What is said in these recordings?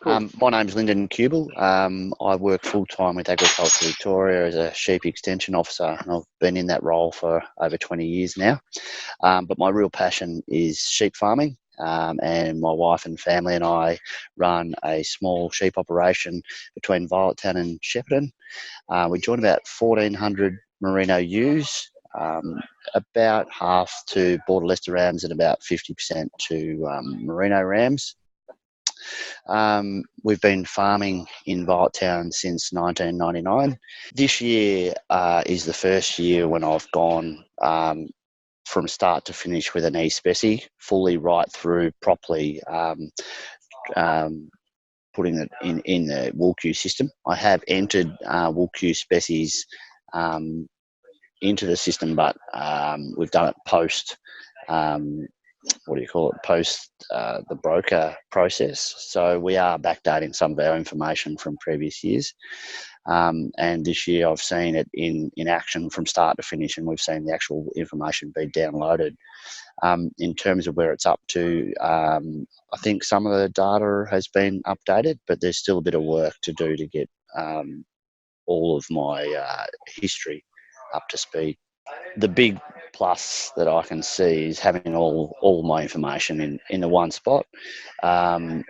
Cool. My name's Lyndon Kubeil. I work full-time with Agriculture Victoria as a sheep extension officer, and I've been in that role for over 20 years now. But my real passion is sheep farming, and my wife and family and I run a small sheep operation between Violettown and Shepparton. We join about 1,400 merino ewes, about half to Border Leicester rams and about 50% to merino rams. We've been farming in Violettown since 1999. This year is the first year when I've gone from start to finish with an eSpeci, fully right through properly putting it in the WoolQ system. I have entered WoolQ species into the system, but we've done it post post the broker process. So we are backdating some of our information from previous years. And this year I've seen it in action from start to finish, and we've seen the actual information be downloaded. In terms of where it's up to, I think some of the data has been updated, but there's still a bit of work to do to get all of my history up to speed. The big plus that I can see is having all my information in the one spot. And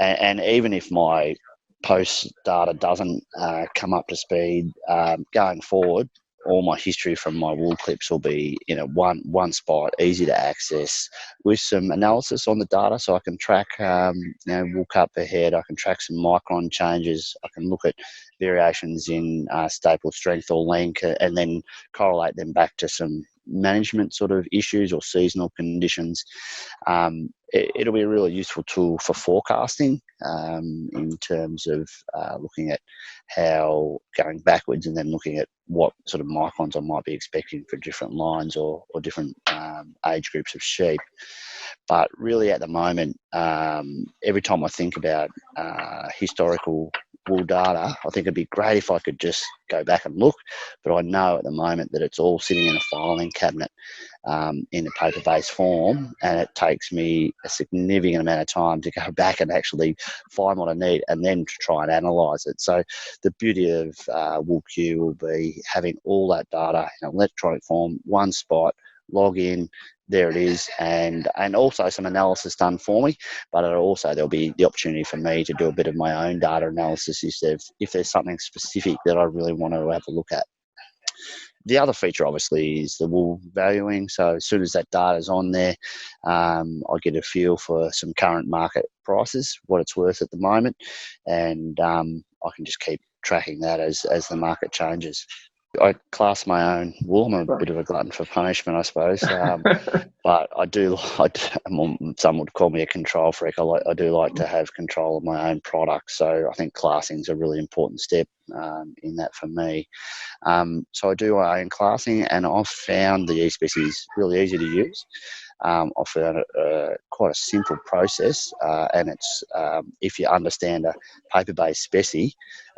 even if my post data doesn't come up to speed, going forward, all my history from my wool clips will be in a one spot, easy to access, with some analysis on the data, so I can track wool cut per head. I can track some micron changes. I can look at variations in staple strength or length, and then correlate them back to some management sort of issues or seasonal conditions. It'll be a really useful tool for forecasting in terms of looking at how going backwards and then looking at what sort of microns I might be expecting for different lines or different age groups of sheep. But really at the moment, every time I think about historical wool data, I think it'd be great if I could just go back and look, but I know at the moment that it's all sitting in a filing cabinet in a paper-based form, and it takes me a significant amount of time to go back and actually find what I need and then to try and analyse it. So the beauty of WoolQ will be having all that data in an electronic form, one spot, log in, there it is, and also some analysis done for me, but there'll be the opportunity for me to do a bit of my own data analysis if there's something specific that I really want to have a look at. The other feature obviously is the wool valuing. So as soon as that data is on there, I get a feel for some current market prices, what it's worth at the moment, and I can just keep tracking that as the market changes. I class my own wool. I'm a bit of a glutton for punishment, I suppose. But some would call me a control freak. I do like to have control of my own product. So I think classing is a really important step in that for me. So I do my own classing, and I've found the eSpeci is really easy to use. I found it quite a simple process, and it's if you understand a paper-based speci,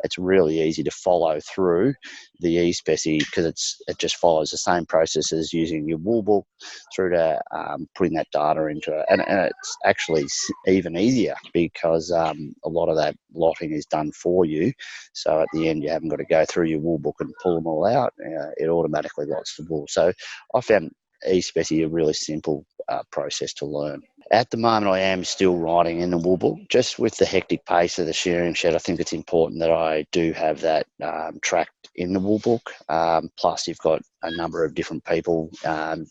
it's really easy to follow through the eSpeci, because it just follows the same process as using your wool book through to putting that data into it, and it's actually even easier because a lot of that lotting is done for you. So at the end, you haven't got to go through your wool book and pull them all out. It automatically lots the wool. So I found eSpeci a really simple process to learn. At the moment, I am still writing in the wool book. Just with the hectic pace of the shearing shed, I think it's important that I do have that tracked in the wool book. Plus, you've got a number of different people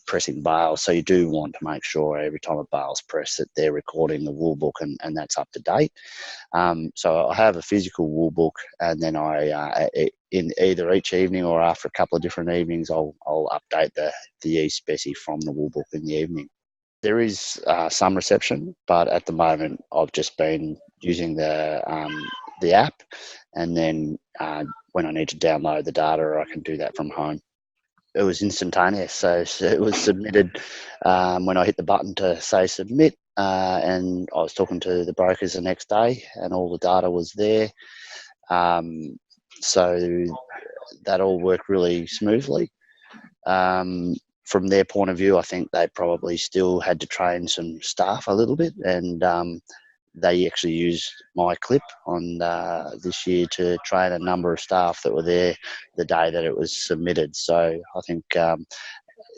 pressing bales, so you do want to make sure every time a bale's pressed that they're recording the wool book and that's up to date. So I have a physical wool book, and then in either each evening or after a couple of different evenings, I'll update the eSpeci from the wool book in the evening. There is some reception, but at the moment I've just been using the app, and then when I need to download the data, I can do that from home. It was instantaneous, so it was submitted when I hit the button to say submit, and I was talking to the brokers the next day, and all the data was there. So that all worked really smoothly. From their point of view, I think they probably still had to train some staff a little bit, and they actually used my clip on this year to train a number of staff that were there the day that it was submitted. So I think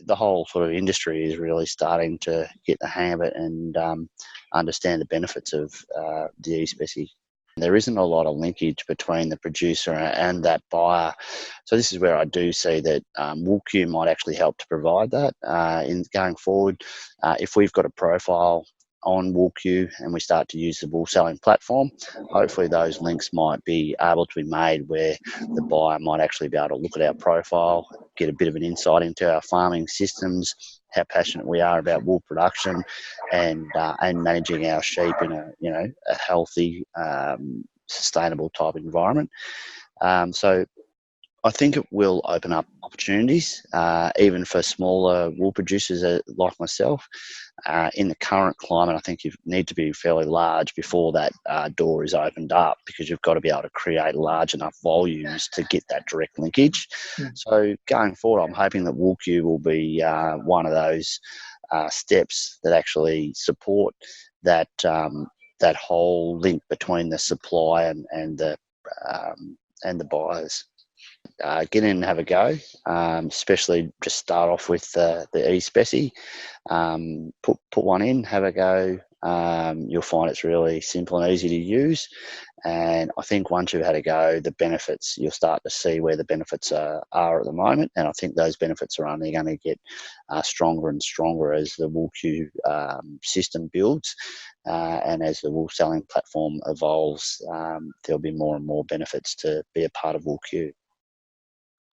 the whole sort of industry is really starting to get the hang of it and understand the benefits of the eSpeci. There isn't a lot of linkage between the producer and that buyer. So this is where I do see that WoolQ might actually help to provide that in going forward. If we've got a profile on WoolQ and we start to use the wool selling platform, hopefully those links might be able to be made where the buyer might actually be able to look at our profile, get a bit of an insight into our farming systems, how passionate we are about wool production, and managing our sheep in a healthy, sustainable type environment. So I think it will open up opportunities, even for smaller wool producers like myself. In the current climate, I think you need to be fairly large before that door is opened up, because you've got to be able to create large enough volumes to get that direct linkage. So going forward, I'm hoping that WoolQ will be one of those steps that actually support that that whole link between the supply and the buyers. Get in and have a go, especially just start off with the eSpeci. Put one in, have a go. You'll find it's really simple and easy to use. And I think once you've had a go, the benefits, you'll start to see where the benefits are at the moment. And I think those benefits are only going to get stronger and stronger as the WoolQ system builds. And as the wool selling platform evolves, there'll be more and more benefits to be a part of WoolQ.